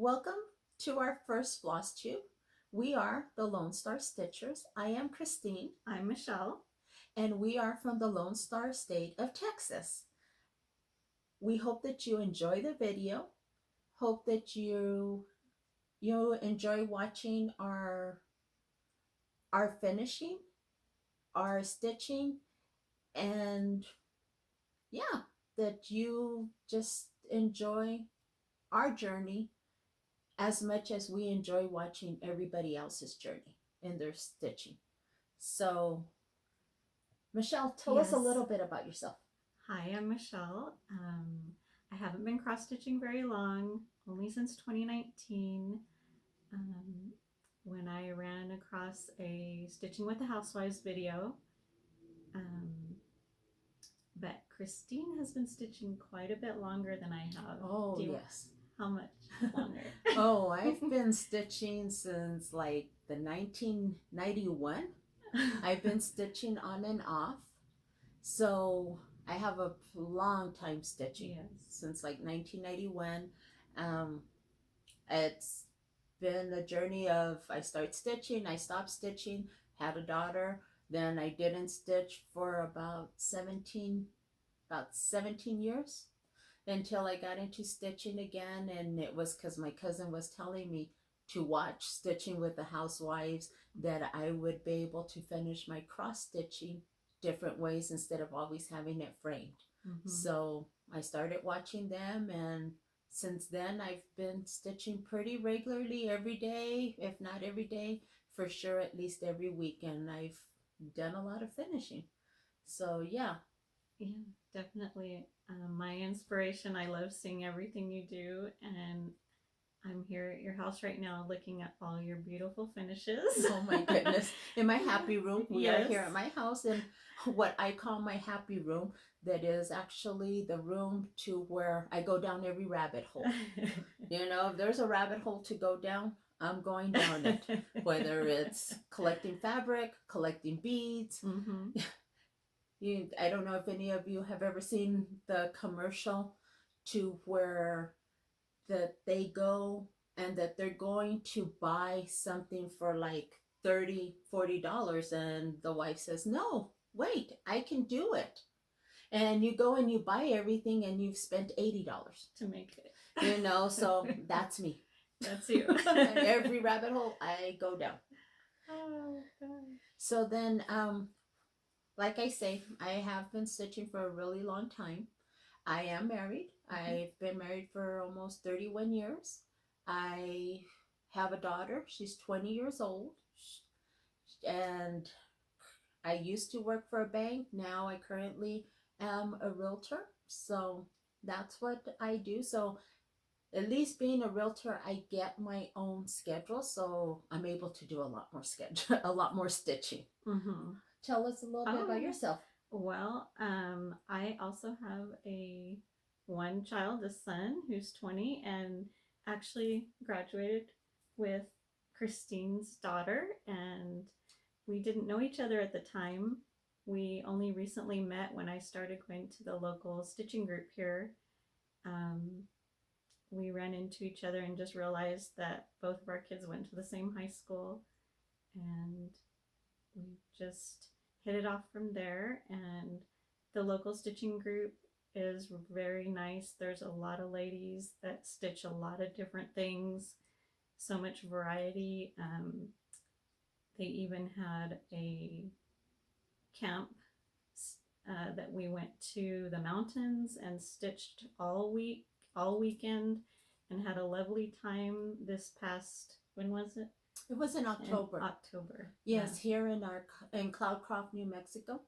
Welcome to our first floss tube. We are the Lone Star Stitchers. I am Christine, I'm Michelle. and we are from the Lone Star state of Texas. We hope that you enjoy the video. Hope that you enjoy watching our finishing, our stitching, and yeah, that you just enjoy our journey as much as we enjoy watching everybody else's journey in their stitching. So, Michelle, tell us a Yes. little bit about yourself. Hi, I'm Michelle. I haven't been cross stitching very long, only since 2019, um, when I ran across a Stitching with the Housewives video. Um, but Christine has been stitching quite a bit longer than I have. Oh, yes. How much longer? Oh, I've been stitching since like the 1991. I've been stitching on and off. So I have a long time stitching. Yes. Since like 1991. Um, it's been a journey of I start stitching, I stopped stitching, had a daughter, then I didn't stitch for about 17 years until I got into stitching again, and it was because my cousin was telling me to watch Stitching with the Housewives that I would be able to finish my cross stitching different ways instead of always having it framed. Mm-hmm. So I started watching them, and since then I've been stitching pretty regularly every day, if not every day, for sure at least every week, and I've done a lot of finishing. So yeah. Yeah, definitely. My inspiration. I love seeing everything you do, and I'm here at your house right now looking at all your beautiful finishes. Oh my goodness. In my happy room. We are Yes. here at my house in what I call my happy room. That is actually the room to where I go down every rabbit hole. If there's a rabbit hole to go down, I'm going down it. Whether it's collecting fabric, collecting beads. Mm-hmm. I don't know if any of you have ever seen the commercial to where that they go and that they're going to buy something for like $30-$40, and the wife says, no, wait, I can do it. And you go and you buy everything and you've spent $80 to make it. So that's me. That's you. Every rabbit hole I go down. Oh God. So then, like I say, I have been stitching for a really long time. I am married. I've been married for almost 31 years. I have a daughter. She's 20 years old. And I used to work for a bank. Now I currently am a realtor. So that's what I do. So at least being a realtor, I get my own schedule. So I'm able to do a lot more schedule, a lot more stitching. Mm-hmm. Tell us a little bit about yourself. Well, I also have a one child, a son who's 20, and actually graduated with Christine's daughter, and we didn't know each other at the time. We only recently met when I started going to the local stitching group here. We ran into each other and just realized that both of our kids went to the same high school, and we just hit it off from there. And the local stitching group is very nice. There's a lot of ladies that stitch a lot of different things, so much variety. They even had a camp that we went to the mountains and stitched all weekend, and had a lovely time this past, when was it? It was in October. October. Yes, yeah. Here in Cloudcroft, New Mexico.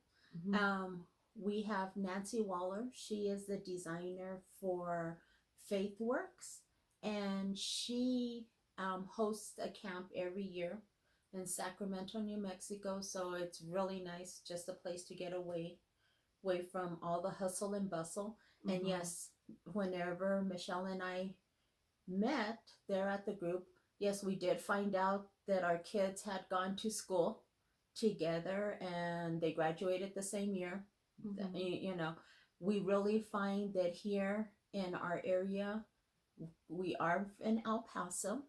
Mm-hmm. We have Nancy Waller. She is the designer for FaithWorks, and she hosts a camp every year in Sacramento, New Mexico. So it's really nice, just a place to get away from all the hustle and bustle. Mm-hmm. And yes, whenever Michelle and I met there at the group, yes, we did find out that our kids had gone to school together and they graduated the same year. Mm-hmm. We really find that here in our area, we are in El Paso.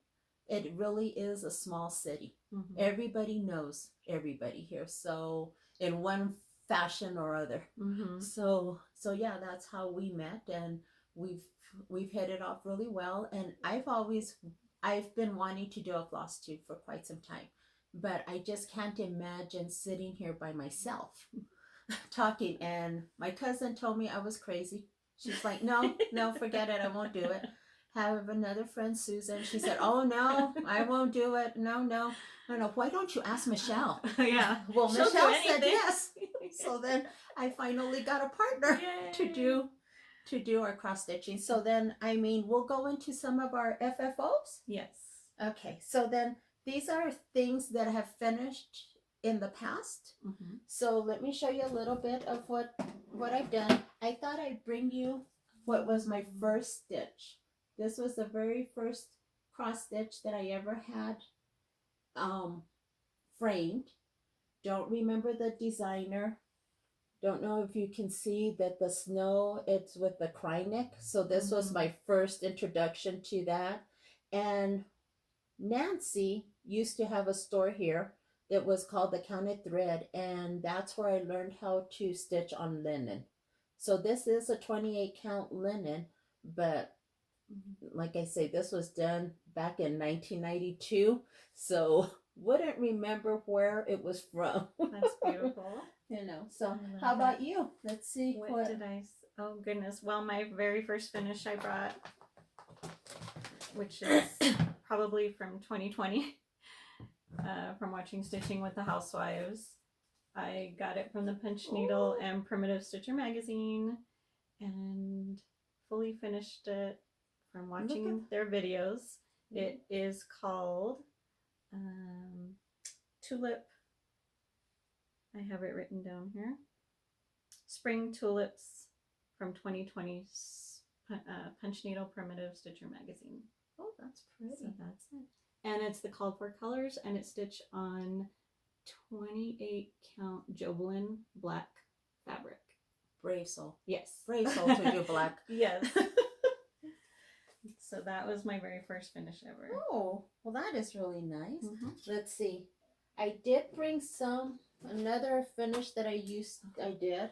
It really is a small city. Mm-hmm. Everybody knows everybody here. So in one fashion or other. Mm-hmm. So yeah, that's how we met, and we've we've hit it off really well. And I've been wanting to do a floss tube for quite some time, but I just can't imagine sitting here by myself talking. And my cousin told me I was crazy. She's like, no, no, forget it. I won't do it. Have another friend, Susan. She said, oh, no, I won't do it. No, no. No, no. Why don't you ask Michelle? Yeah. Well, She'll Michelle do said anything. yes. So then I finally got a partner Yay. to do our cross stitching. So then, I mean, we'll go into some of our FFOs. Yes. Okay. So then these are things that have finished in the past. Mm-hmm. So let me show you a little bit of what I've done. I thought I'd bring you what was my first stitch. This was the very first cross stitch that I ever had framed. Don't remember the designer. Don't know if you can see that the snow, it's with the Krynick. So this was my first introduction to that. And Nancy used to have a store here that was called the Counted Thread, and that's where I learned how to stitch on linen. So this is a 28 count linen, but like I say, this was done back in 1992, so wouldn't remember where it was from. That's beautiful. So how about you? Let's see. What did oh goodness. Well, my very first finish I brought, which is probably from 2020, from watching Stitching with the Housewives. I got it from the Punch Needle and Primitive Stitcher magazine, and fully finished it from watching their videos. It is called Tulip. I have it written down here. Spring Tulips from 2020's Punch Needle Primitive Stitcher magazine. Oh, that's pretty. So that's it. And it's the called for colors, and it's stitched on 28 count Jovelin black fabric. Brave soul. Yes. Brave soul to do black. Yes. So that was my very first finish ever. Oh, well, that is really nice. Mm-hmm. Let's see. I did bring another finish that I did.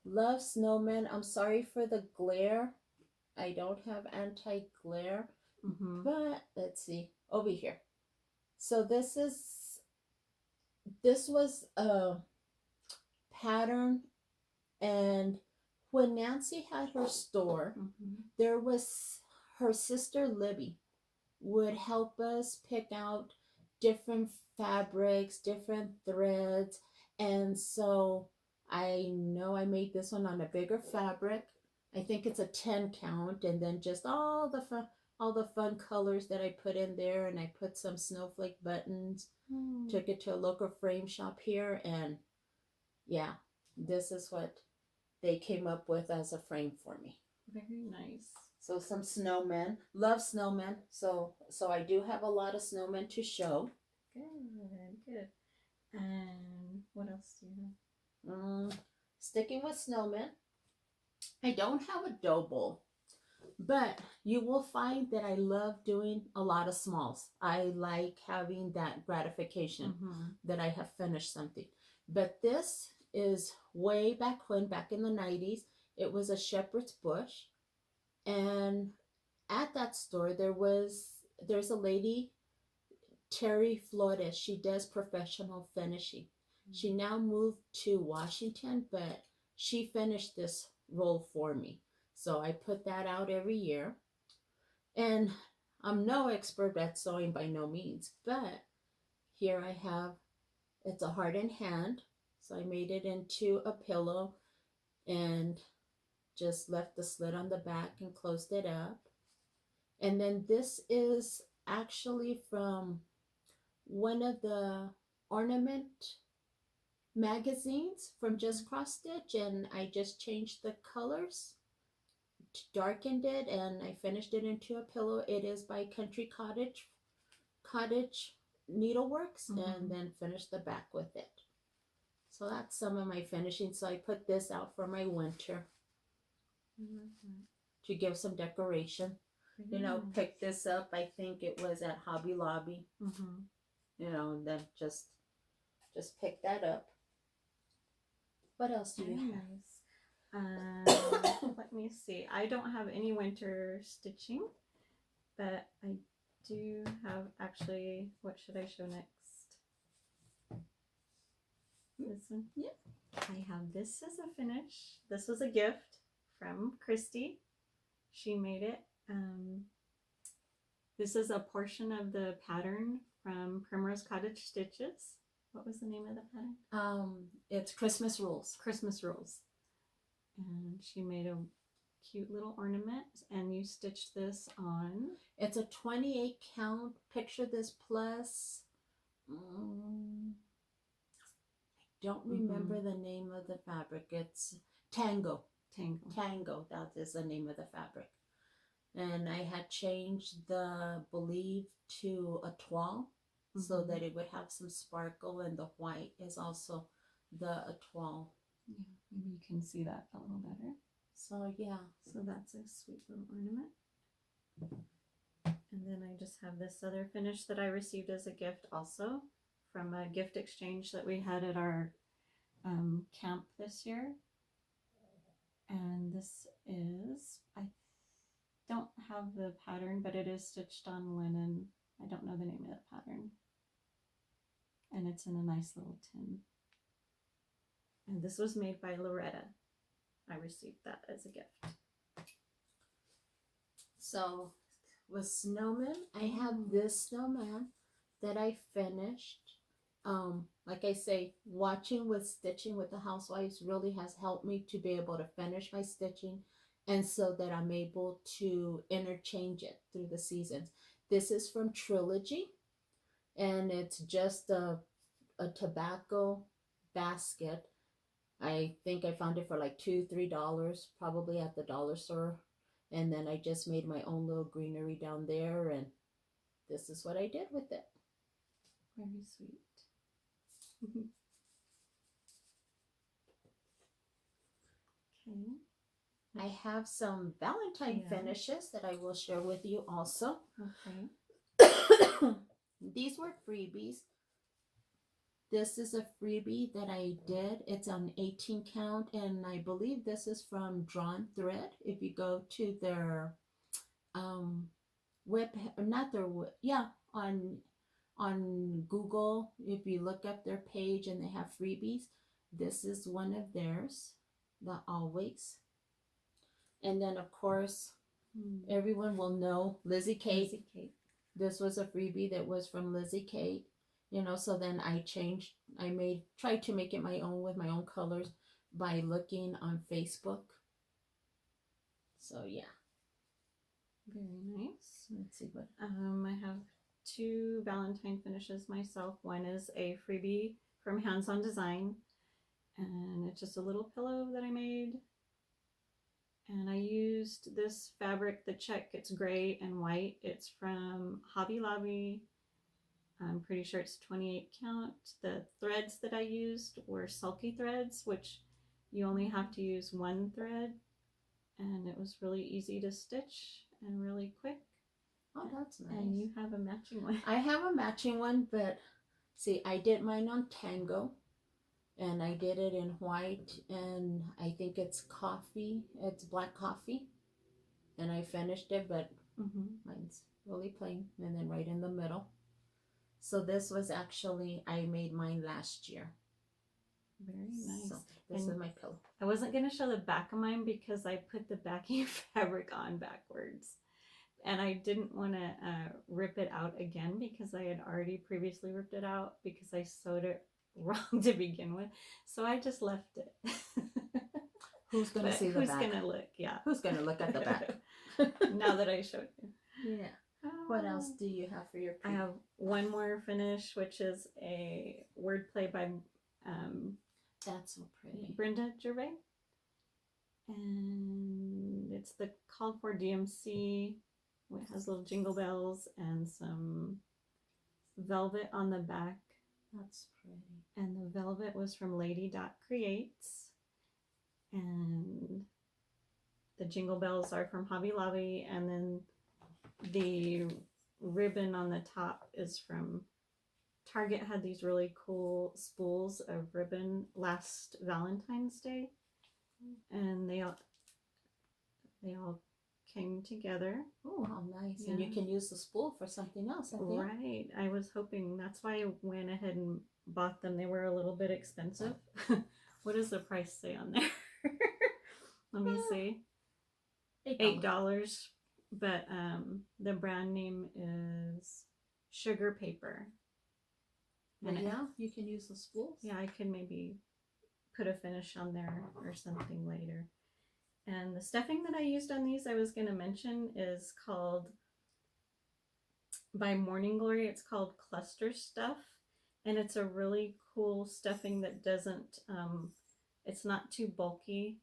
Love Snowman. I'm sorry for the glare. I don't have anti-glare. Mm-hmm. But let's see. Over here. So this was a pattern, and when Nancy had her store, there was her sister Libby would help us pick out different fabrics, different threads, and so I know I made this one on a bigger fabric. I think it's a 10 count, and then just all the fun colors that I put in there, and I put some snowflake buttons. Took it to a local frame shop here, and yeah, this is what they came up with as a frame for me. Very nice. So some snowmen. Love snowmen. So I do have a lot of snowmen to show. Good. And what else do you have? Sticking with snowmen. I don't have a dough bowl, but you will find that I love doing a lot of smalls. I like having that gratification that I have finished something. But this is way back in the 90s. It was a shepherd's bush. And at that store, there's a lady, Terry Flores. She does professional finishing. She now moved to Washington, but she finished this roll for me. So I put that out every year. And I'm no expert at sewing by no means, but here I have, it's a heart and hand. So I made it into a pillow and just left the slit on the back and closed it up. And then this is actually from one of the ornament magazines from Just Cross Stitch, and I just changed the colors, darkened it, and I finished it into a pillow. It is by Country Cottage Needleworks, and then finished the back with it. So that's some of my finishing. So I put this out for my winter. to give some decoration. You know, pick this up. I think it was at Hobby Lobby. Mm-hmm. You know, and then just pick that up. What else do you have? Nice. Let me see. I don't have any winter stitching, but I do have actually. What should I show next? This one. Yeah. I have this as a finish. This was a gift from Christy. She made it. This is a portion of the pattern from Primrose Cottage Stitches. What was the name of the pattern? It's Christmas Rules. Christmas Rules. And she made a cute little ornament, and you stitched this on. It's a 28 count. Picture this plus. I don't remember the name of the fabric. It's Tango. That is the name of the fabric. And I had changed the believe to a toile so that it would have some sparkle, and the white is also the toile. Yeah, maybe you can see that a little better. So yeah. So that's a sweet little ornament. And then I just have this other finish that I received as a gift also from a gift exchange that we had at our camp this year. And this is, I don't have the pattern, but it is stitched on linen. I don't know the name of the pattern. And it's in a nice little tin. And this was made by Loretta. I received that as a gift. So with snowmen, I have this snowman that I finished. Like I say, watching with stitching with the housewives really has helped me to be able to finish my stitching, and so that I'm able to interchange it through the seasons. This is from Trilogy, and it's just a tobacco basket. I think I found it for like $2-3, probably at the dollar store. And then I just made my own little greenery down there, and this is what I did with it. Very sweet. Okay. I have some Valentine finishes that I will share with you also. Okay. These were freebies. This is a freebie that I did. It's on 18 count, and I believe this is from Drawn Thread. If you go to their web, not their web, yeah, on Google, if you look up their page and they have freebies, this is one of theirs, the Always. And then of course, everyone will know Lizzie Kate. This was a freebie that was from Lizzie Kate. You know, so then I tried to make it my own with my own colors by looking on Facebook. So yeah. Very nice. Let's see what. I have 2 Valentine finishes myself. One is a freebie from Hands On Design, and it's just a little pillow that I made. And I used this fabric, the check. It's gray and white. It's from Hobby Lobby. I'm pretty sure it's 28 count. The threads that I used were sulky threads, which you only have to use one thread, and it was really easy to stitch and really quick. Oh, that's nice. And you have a matching one. I have a matching one, but see, I did mine on Tango, and I did it in white, and I think it's coffee. It's black coffee, and I finished it, but mine's really plain, and then right in the middle. So this was actually, I made mine last year. Very nice. So this is my pillow. I wasn't going to show the back of mine because I put the backing fabric on backwards. And I didn't want to rip it out again because I had already previously ripped it out because I sewed it wrong to begin with. So I just left it. Who's going to see the back? Who's going to look? Yeah. Who's going to look at the back? Now that I showed you. Yeah. What else do you have for your I have one more finish, which is a wordplay by that's so pretty, Brenda Gervais. And it's the called for DMC. It has little jingle bells and some velvet on the back. That's pretty. And the velvet was from Lady Dot Creates. And the jingle bells are from Hobby Lobby, and then the ribbon on the top is from Target. Had these really cool spools of ribbon last Valentine's Day, and they all came together. Oh, how nice. Yeah. And you can use the spool for something else at the end. Right. I was hoping, that's why I went ahead and bought them. They were a little bit expensive. What does the price say on there? Let me see. $8. But the brand name is Sugar Paper. And yeah, you can use the spools. Yeah, I could maybe put a finish on there or something later. And the stuffing that I used on these, I was going to mention, is called, by Morning Glory, it's called Cluster Stuff. And it's a really cool stuffing that doesn't, it's not too bulky,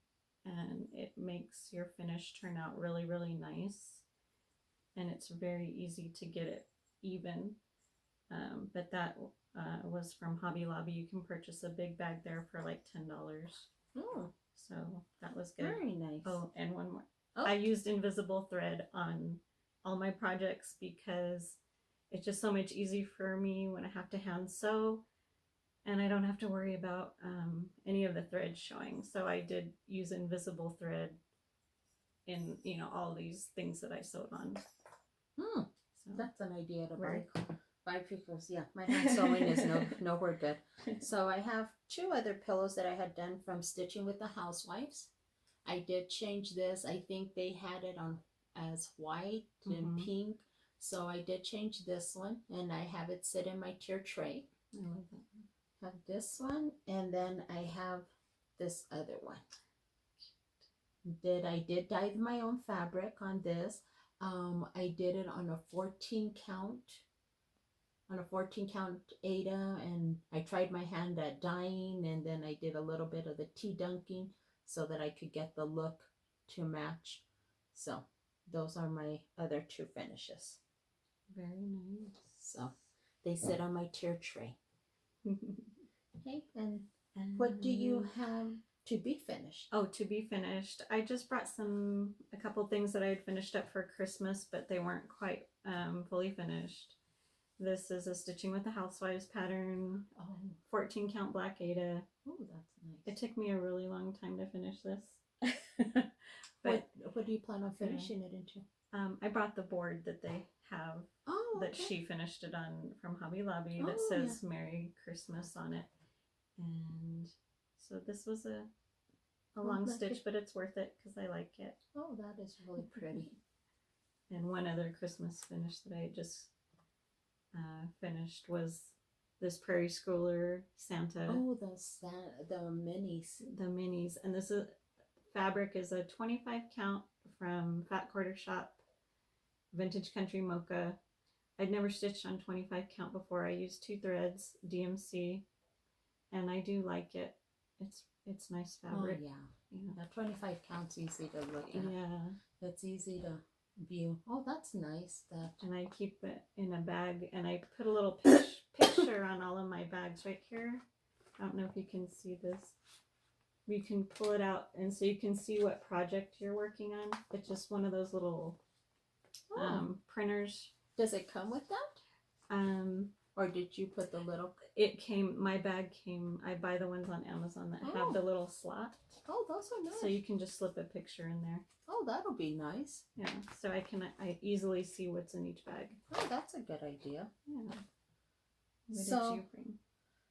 and it makes your finish turn out really, really nice. And it's very easy to get it even. But that was from Hobby Lobby. You can purchase a big bag there for like $10. Oh, so that was good. Very nice. Oh, and one more. Oh. I used invisible thread on all my projects because it's just so much easier for me when I have to hand sew, and I don't have to worry about any of the threads showing. So I did use invisible thread in, all these things that I sewed on. So that's an idea to buy. Cool. Buy because my hand sewing is nowhere good. So I have 2 other pillows that I had done from Stitching with the Housewives. I did change this. I think they had it on as white and pink. So I did change this one, and I have it sit in my tier tray. I love that. Have this one, and then I have this other one. I did dye my own fabric on this. I did it on a 14 count. On a 14 count Aida, and I tried my hand at dyeing, and then I did a little bit of the tea dunking so that I could get the look to match. So those are my other 2 finishes. Very nice. So they sit on my tier tray. Okay, and what do you have to be finished? Oh, to be finished. I just brought a couple things that I had finished up for Christmas, but they weren't quite fully finished. This is a Stitching with the Housewives pattern. 14 count black Aida. Oh, that's nice. It took me a really long time to finish this. But what do you plan on finishing it into? I brought the board that they have that she finished it on from Hobby Lobby that says Merry Christmas on it. And so this was a long stitch, but it's worth it because I like it. Oh, that is really pretty. And one other Christmas finish that I just finished was this Prairie Schooler Santa. Oh, the minis. The minis. And this fabric is a 25 count from Fat Quarter Shop, Vintage Country Mocha. I'd never stitched on 25 count before. I used 2 threads, DMC, and I do like it. It's nice fabric. Oh, yeah. That 25 counts easy to look at. Yeah. It's easy to view. Oh, that's nice. And I keep it in a bag, and I put a little picture on all of my bags right here. I don't know if you can see this. You can pull it out, and so you can see what project you're working on. It's just one of those little printers. Does it come with that? Or did you put the little? My bag came, I buy the ones on Amazon that have the little slot. Oh, those are nice. So you can just slip a picture in there. Oh, that'll be nice. Yeah, so I easily see what's in each bag. Oh, that's a good idea. Yeah. What did you bring?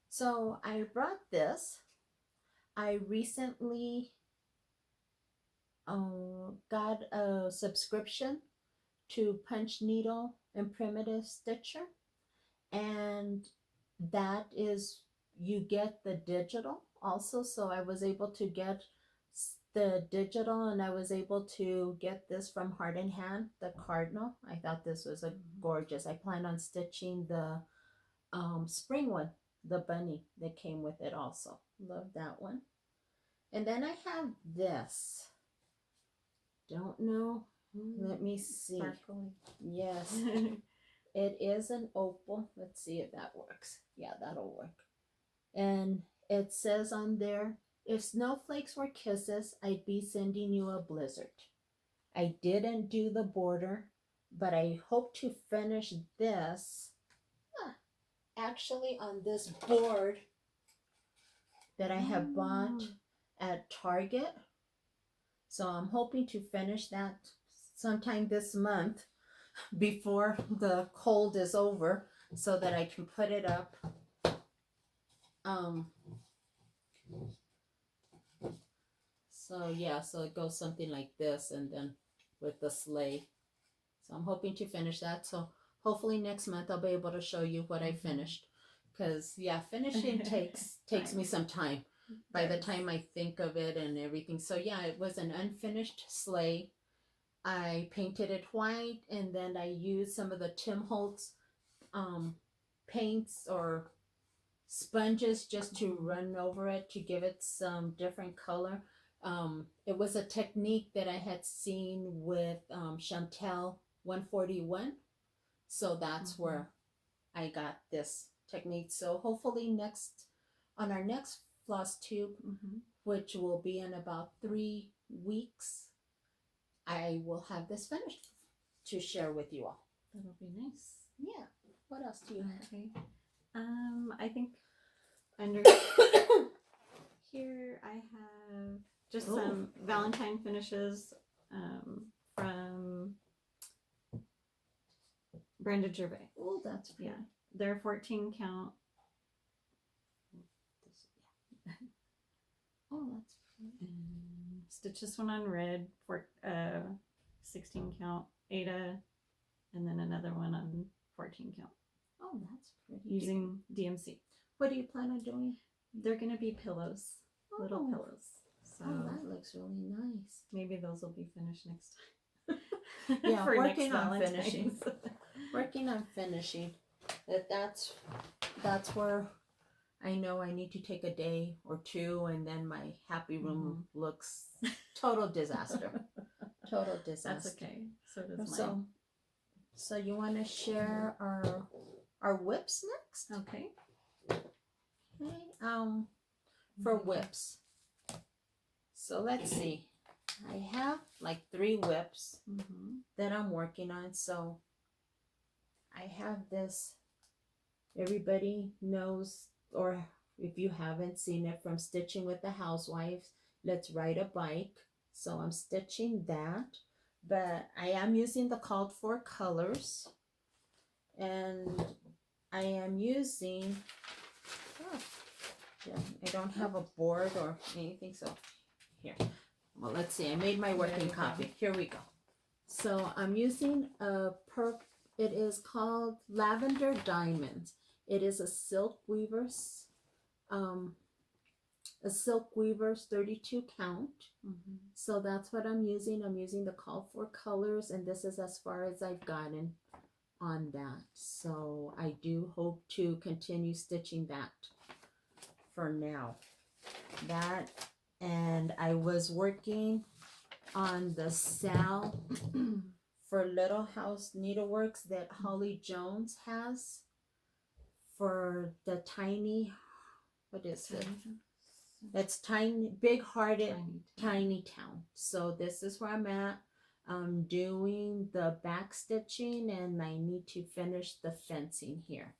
So I brought this. I recently got a subscription to Punch Needle and Primitive Stitcher, and that is, you get the digital also. So I was able to get the digital, and I was able to get this from Heart and Hand, the Cardinal. I thought this was a gorgeous. I plan on stitching the spring one, the bunny that came with it also. Love that one. And then I have this. Don't know. Let me see. Sparkly. Yes. It is an opal. Let's see if that works. Yeah, that'll work. And it says on there, if snowflakes were kisses, I'd be sending you a blizzard. I didn't do the border, but I hope to finish this actually on this board that I have bought at Target. So I'm hoping to finish that sometime this month before the cold is over so that I can put it up. Um, so yeah, so it goes something like this and then with the sleigh. So I'm hoping to finish that. So hopefully next month I'll be able to show you what I finished. Because yeah, finishing takes me some time by the time I think of it and everything. So yeah, it was an unfinished sleigh. I painted it white and then I used some of the Tim Holtz paints or sponges just to run over it to give it some different color. It was a technique that I had seen with Chantel 141. So that's where I got this technique. So hopefully on our next floss tube, which will be in about 3 weeks, I will have this finished to share with you all. That'll be nice. Yeah. What else do you have? Okay. I think under here I have just some Valentine finishes from Brenda Gervais. Oh, that's pretty. Yeah. They're 14 count. Oh, that's pretty. And stitch this one on red for 16 count Ada, and then another one on 14 count. Oh, that's pretty. Using DMC. What do you plan on doing? They're gonna be pillows, little pillows. So that looks really nice. Maybe those will be finished next time. Yeah, for working next on Valentine's. finishing. Working on finishing. That's where I know I need to take a day or two, and then my happy room looks total disaster. Total disaster. That's okay. So does So, mine. so you want to share our whips next? Okay. Okay. For whips. So let's see. I have like 3 whips that I'm working on. So I have this. Everybody knows, or if you haven't seen it, from Stitching with the Housewives, Let's Ride a Bike. So I'm stitching that, but I am using the called for colors, and I am using, I don't have a board or anything, so here. Well, let's see. I made my working copy. Here we go. So I'm using it is called Lavender Diamonds. It is a silk weaver's 32 count. So that's what I'm using. I'm using the call for colors, and this is as far as I've gotten on that. So I do hope to continue stitching that for now. That, and I was working on the Sal for Little House Needleworks that Holly Jones has for the tiny, what is it? It's tiny, big hearted, tiny town. So this is where I'm at. I'm doing the back stitching, and I need to finish the fencing here.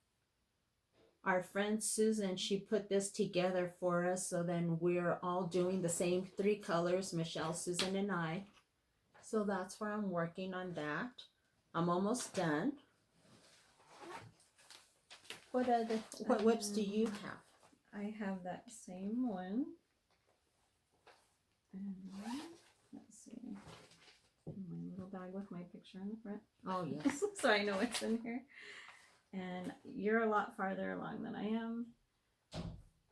Our friend Susan, she put this together for us, so then we're all doing the same 3 colors, Michelle, Susan, and I. So that's where I'm working on that. I'm almost done. What whips do you have? I have that same one. And let's see. My little bag with my picture in the front. Oh, yes. So I know it's in here. And you're a lot farther along than I am.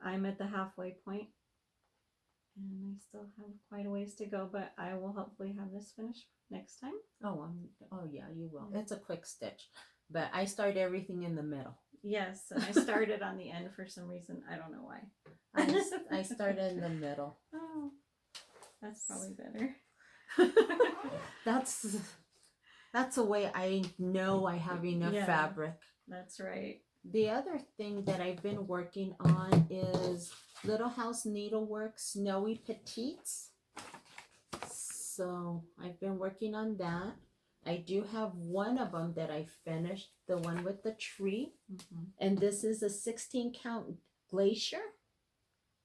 I'm at the halfway point, and I still have quite a ways to go, but I will hopefully have this finished next time. Oh yeah, you will. It's a quick stitch, but I start everything in the middle. Yes, and I started on the end for some reason. I don't know why. I started in the middle. Oh, that's probably better. That's a way I know I have enough fabric. That's right. The other thing that I've been working on is Little House Needlework Snowy Petites. So I've been working on that. I do have one of them that I finished, the one with the tree. Mm-hmm. And this is a 16 count glacier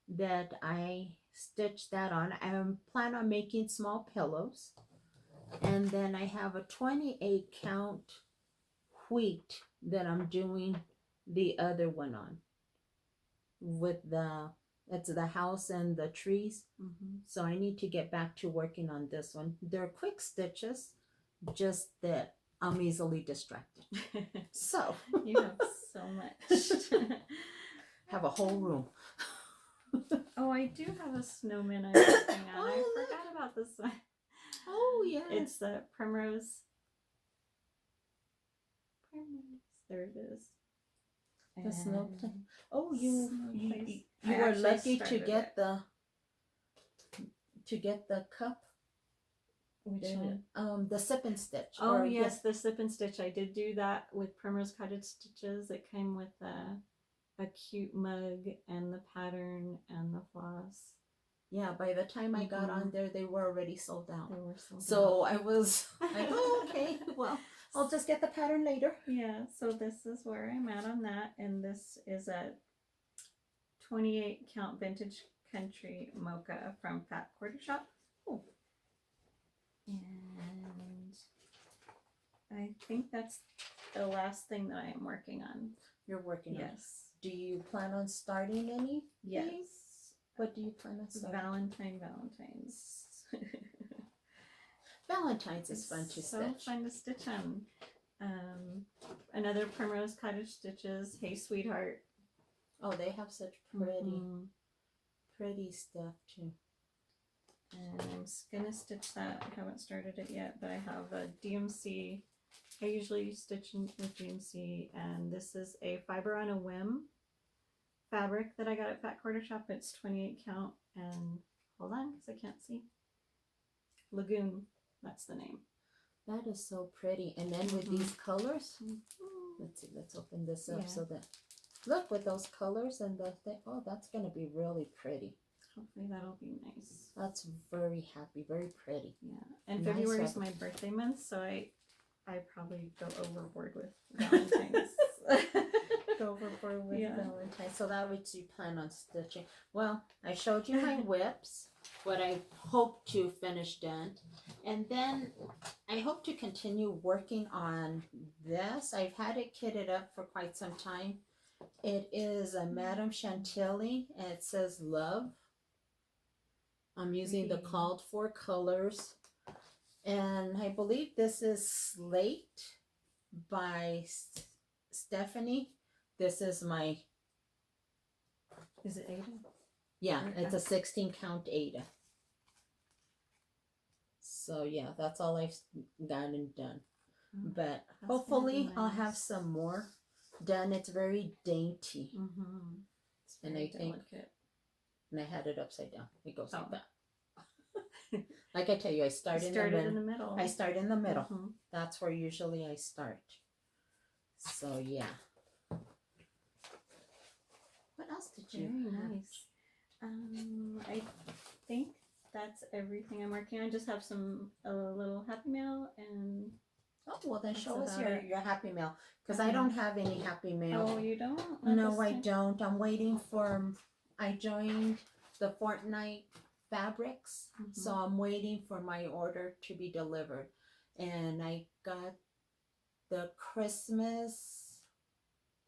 that I stitched that on. I plan on making small pillows. And then I have a 28 count wheat that I'm doing the other one on with it's the house and the trees. Mm-hmm. So I need to get back to working on this one. They're quick stitches, just that I'm easily distracted. So you have so much. have a whole room. Oh, I do have a snowman I'm working on. I Oh, forgot about this one. Oh yes. It's the primrose. There it is. The snow And place. Oh, you I were actually lucky to started get it. the cup. Which one? The sip and stitch. Oh yes, the sip and stitch. I did do that with Primrose Cottage stitches. It came with a cute mug and the pattern and the floss. Yeah, by the time I got on there, they were already sold out. They were sold out. So I was like, oh, okay, well, I'll just get the pattern later. Yeah, so this is where I'm at on that. And this is a 28 count vintage country mocha from Fat Quarter Shop. Oh. And I think that's the last thing that I am working on. You're working on. Yes. Do you plan on starting any? Yes. What do you plan on starting? Valentines. Valentine's is fun to so stitch. fun to stitch on. Another Primrose Cottage stitches. Hey, sweetheart. Oh, they have such pretty stuff too. And I'm gonna stitch that. I haven't started it yet, but I have a DMC. I usually stitch with DMC, and this is a Fiber on a Whim fabric that I got at Fat Quarter Shop. It's 28 count, and hold on, because I can't see. Lagoon, that's the name. That is so pretty. And then with these colors, let's see, let's open this up so that, look, with those colors and the thing, oh, that's going to be really pretty. Hopefully that'll be nice. That's very happy, very pretty. Yeah, and Nice February is my birthday month, so I probably go overboard with Valentine's. Go overboard with Valentine. So that would you plan on stitching. Well, I showed you my whips, what I hope to finish done. And then I hope to continue working on this. I've had it kitted up for quite some time. It is a Madame Chantilly, and it says love. I'm using the called for colors. And I believe this is Slate by Stephanie. This is my... Is it Ada? Yeah, it's a 16 count Ada. So yeah, that's all I've gotten done. But hopefully I'll have some more done. It's very dainty. It's very and I think... delicate. And I had it upside down. It goes like that. Like I tell you, I start in the middle. I start in the middle. That's where usually I start. So yeah. What else did you Very nice. I think that's everything I'm working on. I just have a little Happy Mail and... Oh, well then show us your Happy Mail. Because I don't have any Happy Mail. Oh, you don't? No, I don't. I'm waiting for... I joined the Fortnite Fabrics. So I'm waiting for my order to be delivered. And I got the Christmas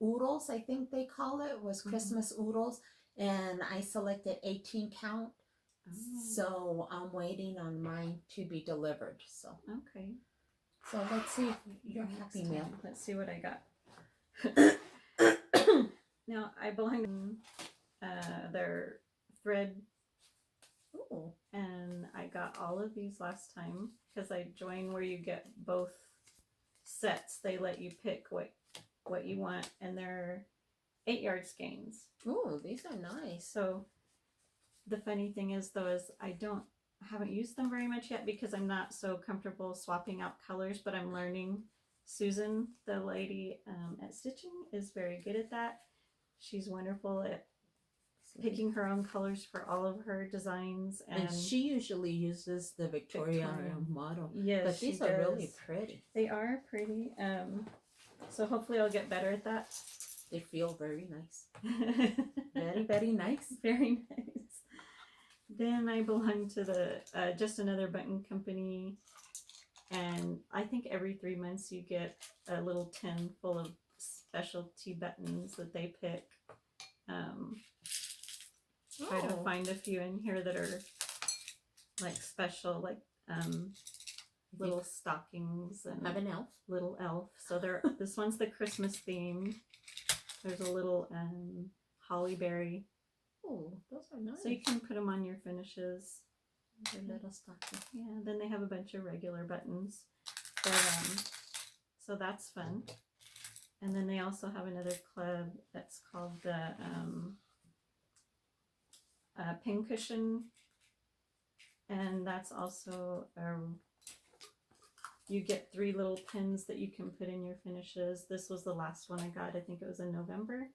oodles, I think they call it, was Christmas oodles. And I selected 18 count. So I'm waiting on mine to be delivered. So okay. So let's see your Happy Mail. Let's see what I got. Now I belong to their thread. Ooh. And I got all of these last time because I joined where you get both sets. They let you pick what you want, and they're 8-yard skeins. Ooh, these are nice. So the funny thing is though is I haven't used them very much yet because I'm not so comfortable swapping out colors, but I'm learning. Susan, the lady at stitching, is very good at that. She's wonderful at picking her own colors for all of her designs, and she usually uses the Victorian model. Yes, but these are really pretty. They are pretty. So hopefully I'll get better at that. They feel very nice. Very, very nice. Very nice. Then I belong to the just another button company, and I think every 3 months you get a little tin full of specialty buttons that they pick. Try to find a few in here that are like special, like little stockings and have an elf. Little elf. So they're this one's the Christmas theme. There's a little holly berry. Oh, those are nice. So you can put them on your finishes. Their little stocking. Yeah. Then they have a bunch of regular buttons. But, so that's fun. And then they also have another club that's called the Pincushion, and that's also you get 3 little pins that you can put in your finishes. This was the last one I got. I think it was in November,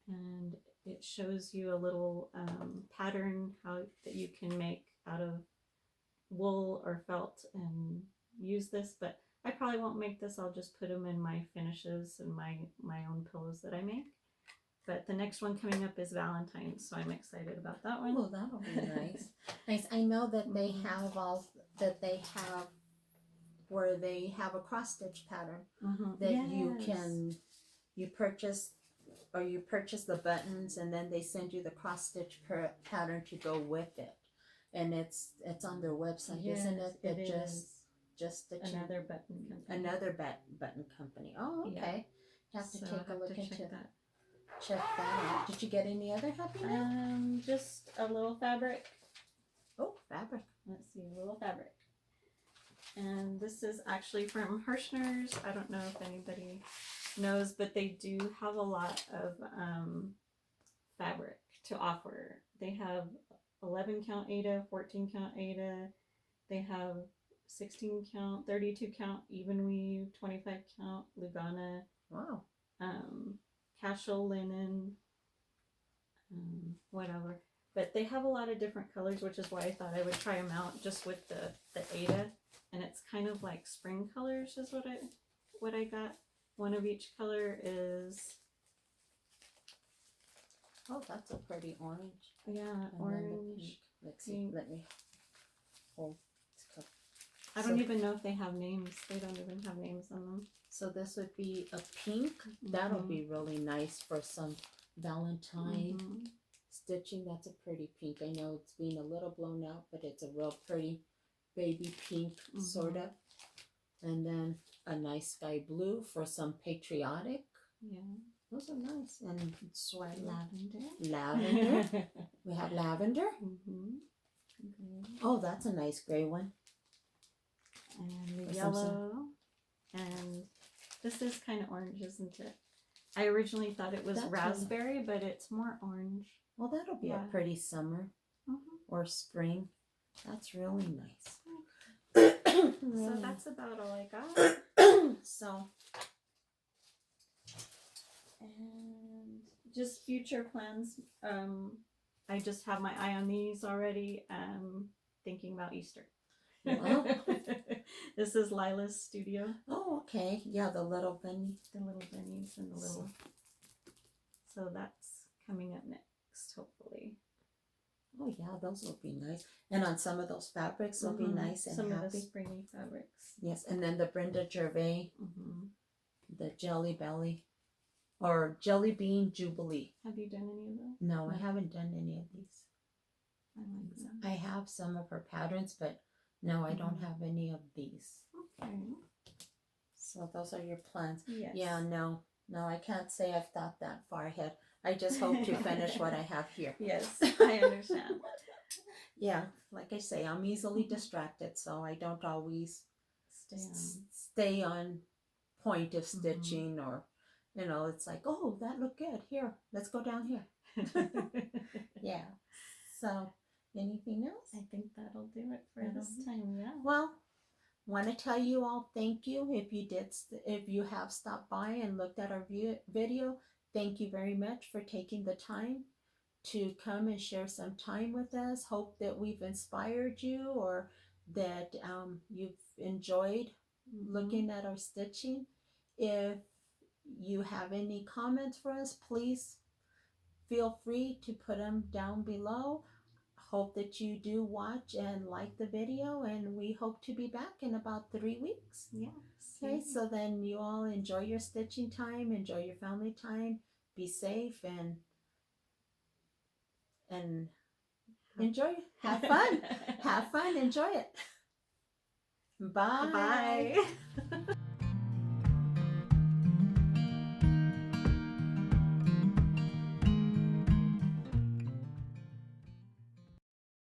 and it shows you a little pattern that you can make out of wool or felt and use this. But I probably won't make this. I'll just put them in my finishes and my own pillows that I make. But the next one coming up is Valentine, so I'm excited about that one. Oh, that'll be nice. Nice. I know that they have where they have a cross stitch pattern that you purchase the buttons, and then they send you the cross stitch pattern to go with it, and it's on their website, isn't it? It is. Just stitching. Another button company. Another button company. Oh, okay. Yeah. Have to take a look into that. Check that out. Did you get any other Happy Mail? Just a little fabric. Oh, fabric. Let's see, a little fabric. And this is actually from Hirschner's. I don't know if anybody knows, but they do have a lot of fabric to offer. They have 11 count Aida, 14 count Aida. They have 16 count, 32 count, even weave, 25 count, Lugana. Wow. Casual linen, whatever. But they have a lot of different colors, which is why I thought I would try them out just with the Aida. And it's kind of like spring colors is what I got. One of each color is... Oh, that's a pretty orange. Yeah, and orange. Let's see. Let me hold. I don't even know if they have names. They don't even have names on them. So this would be a pink. That'll be really nice for some Valentine stitching. That's a pretty pink. I know it's being a little blown out, but it's a real pretty baby pink sort of. And then a nice sky blue for some patriotic. Yeah. Those are nice. And white lavender. Lavender. We have lavender. Oh, that's a nice gray one. And the yellow. And this is kind of orange, isn't it? I originally thought it was raspberry, but it's more orange. Well, that'll be a pretty summer or spring. That's really nice. So that's about all I got. So, and just future plans. I just have my eye on these already. Thinking about Easter. Well. This is Lila's studio. Oh, okay. Yeah, the little bunny. The little bunnies and the little... So that's coming up next, hopefully. Oh, yeah, those will be nice. And on some of those fabrics will be nice and some happy. Of the springy fabrics. Yes, and then the Brenda Gervais, the Jelly Belly, or Jelly Bean Jubilee. Have you done any of those? No, I haven't done any of these. I like them. I have some of her patterns, but no, I don't have any of these. Okay. So those are your plans. Yes. Yeah, no, I can't say I've thought that far ahead. I just hope to finish what I have here. Yes, I understand. Yeah, like I say, I'm easily distracted, so I don't always stay on point of stitching, or, you know, it's like, oh, that looked good. Here, let's go down here. Yeah. So, anything else? I think that'll do it for this time. Yeah. Well, want to tell you all thank you if you have stopped by and looked at our video. Thank you very much for taking the time to come and share some time with us. Hope that we've inspired you, or that you've enjoyed looking at our stitching. If you have any comments for us, please feel free to put them down below. Hope that you do watch and like the video, and we hope to be back in about 3 weeks. Yes. Okay, so then you all enjoy your stitching time, enjoy your family time, be safe, and enjoy. Have fun. Have fun. Enjoy it. Bye. Bye.